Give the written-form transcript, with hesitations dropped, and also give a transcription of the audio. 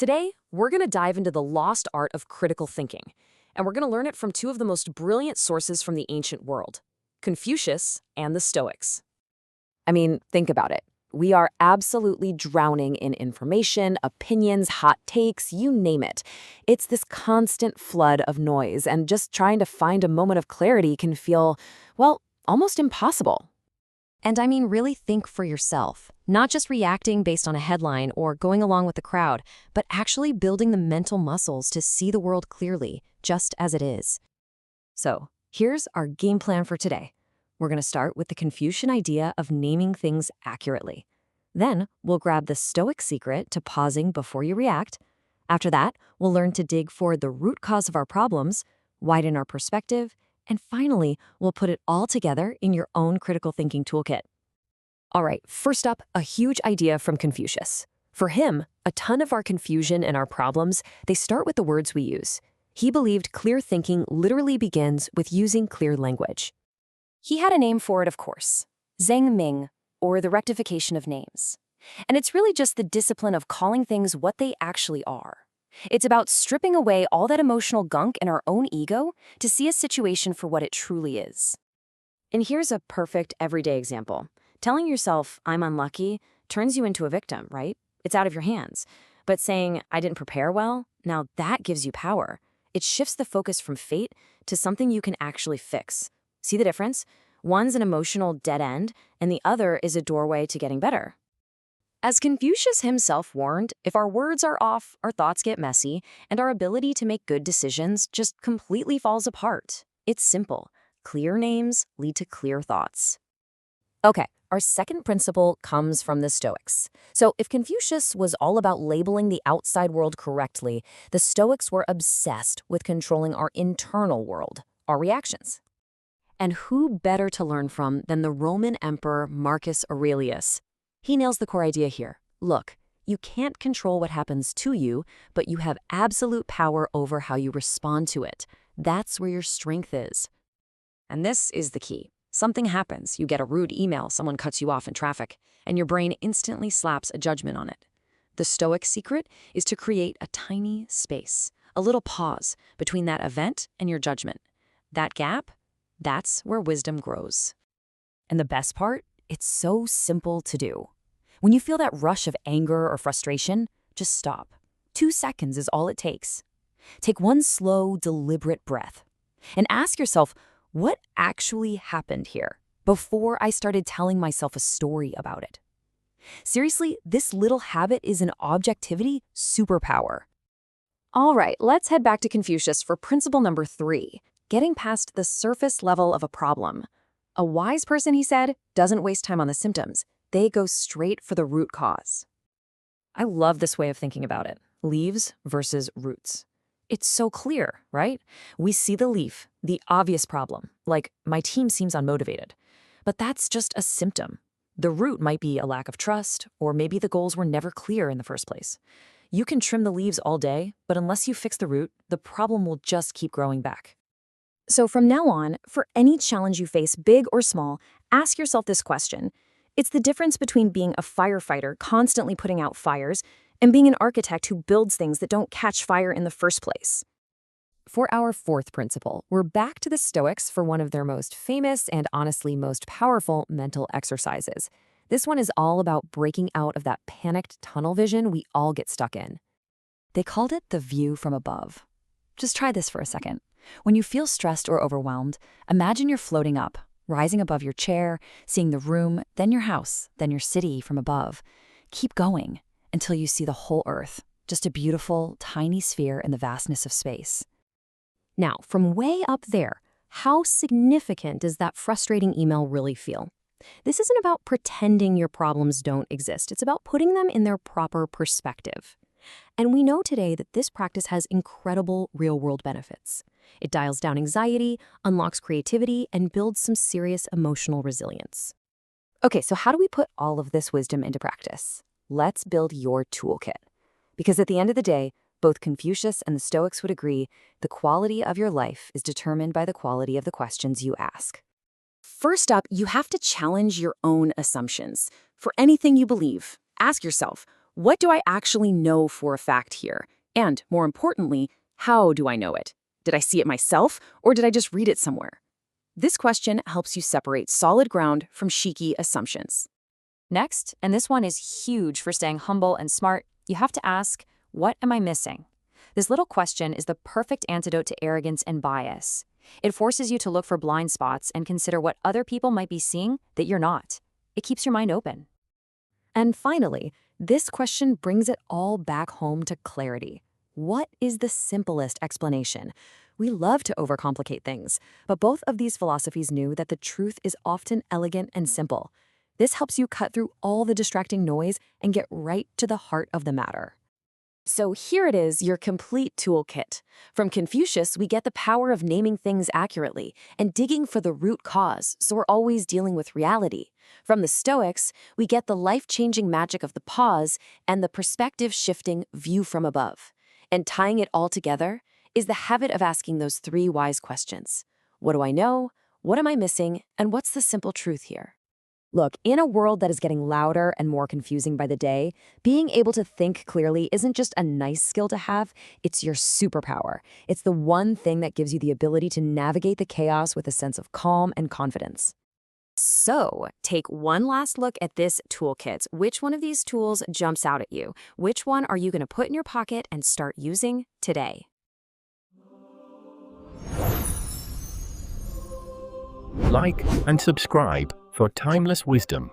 Today, we're going to dive into the lost art of critical thinking, and we're going to learn it from two of the most brilliant sources from the ancient world, Confucius and the Stoics. I mean, think about it. We are absolutely drowning in information, opinions, hot takes, you name it. It's this constant flood of noise, and just trying to find a moment of clarity can feel, well, almost impossible. And I mean, really think for yourself, not just reacting based on a headline or going along with the crowd, but actually building the mental muscles to see the world clearly, just as it is. So, here's our game plan for today. We're going to start with the Confucian idea of naming things accurately. Then, we'll grab the Stoic secret to pausing before you react. After that, we'll learn to dig for the root cause of our problems, widen our perspective, and finally, we'll put it all together in your own critical thinking toolkit. All right, first up, a huge idea from Confucius. For him, a ton of our confusion and our problems, they start with the words we use. He believed clear thinking literally begins with using clear language. He had a name for it, of course, Zheng Ming, or the rectification of names. And it's really just the discipline of calling things what they actually are. It's about stripping away all that emotional gunk in our own ego to see a situation for what it truly is. And here's a perfect everyday example. Telling yourself, I'm unlucky, turns you into a victim, right? It's out of your hands. But saying, I didn't prepare well, now that gives you power. It shifts the focus from fate to something you can actually fix. See the difference? One's an emotional dead end, and the other is a doorway to getting better. As Confucius himself warned, if our words are off, our thoughts get messy, and our ability to make good decisions just completely falls apart. It's simple. Clear names lead to clear thoughts. Okay, our second principle comes from the Stoics. So if Confucius was all about labeling the outside world correctly, the Stoics were obsessed with controlling our internal world, our reactions. And who better to learn from than the Roman Emperor Marcus Aurelius? He nails the core idea here. Look, you can't control what happens to you, but you have absolute power over how you respond to it. That's where your strength is. And this is the key. Something happens, you get a rude email, someone cuts you off in traffic, and your brain instantly slaps a judgment on it. The Stoic secret is to create a tiny space, a little pause between that event and your judgment. That gap, that's where wisdom grows. And the best part? It's so simple to do. When you feel that rush of anger or frustration, just stop. 2 seconds is all it takes. Take one slow, deliberate breath and ask yourself, what actually happened here before I started telling myself a story about it? Seriously, this little habit is an objectivity superpower. All right, let's head back to Confucius for principle number 3, getting past the surface level of a problem. A wise person, he said, doesn't waste time on the symptoms. They go straight for the root cause. I love this way of thinking about it. Leaves versus roots. It's so clear, right? We see the leaf, the obvious problem, like my team seems unmotivated. But that's just a symptom. The root might be a lack of trust, or maybe the goals were never clear in the first place. You can trim the leaves all day, but unless you fix the root, the problem will just keep growing back. So from now on, for any challenge you face, big or small, ask yourself this question. It's the difference between being a firefighter constantly putting out fires and being an architect who builds things that don't catch fire in the first place. For our fourth principle, we're back to the Stoics for one of their most famous and honestly most powerful mental exercises. This one is all about breaking out of that panicked tunnel vision we all get stuck in. They called it the view from above. Just try this for a second. When you feel stressed or overwhelmed, imagine you're floating up, rising above your chair, seeing the room, then your house, then your city from above. Keep going until you see the whole earth, just a beautiful, tiny sphere in the vastness of space. Now, from way up there, how significant does that frustrating email really feel? This isn't about pretending your problems don't exist. It's about putting them in their proper perspective. And we know today that this practice has incredible real-world benefits. It dials down anxiety, unlocks creativity, and builds some serious emotional resilience. Okay, so how do we put all of this wisdom into practice? Let's build your toolkit. Because at the end of the day, both Confucius and the Stoics would agree the quality of your life is determined by the quality of the questions you ask. First up, you have to challenge your own assumptions. For anything you believe, ask yourself, What do I actually know for a fact here? And, more importantly, how do I know it? Did I see it myself, or did I just read it somewhere? This question helps you separate solid ground from cheeky assumptions. Next, and this one is huge for staying humble and smart, you have to ask, what am I missing? This little question is the perfect antidote to arrogance and bias. It forces you to look for blind spots and consider what other people might be seeing that you're not. It keeps your mind open. And finally, this question brings it all back home to clarity. What is the simplest explanation? We love to overcomplicate things, but both of these philosophies knew that the truth is often elegant and simple. This helps you cut through all the distracting noise and get right to the heart of the matter. So here it is, your complete toolkit. From Confucius, we get the power of naming things accurately and digging for the root cause, so we're always dealing with reality. From the Stoics, we get the life-changing magic of the pause and the perspective-shifting view from above. And tying it all together is the habit of asking those three wise questions. What do I know? What am I missing? And what's the simple truth here? Look, in a world that is getting louder and more confusing by the day, being able to think clearly isn't just a nice skill to have, it's your superpower. It's the one thing that gives you the ability to navigate the chaos with a sense of calm and confidence. So, take one last look at this toolkit. Which one of these tools jumps out at you? Which one are you going to put in your pocket and start using today? Like and subscribe for timeless wisdom.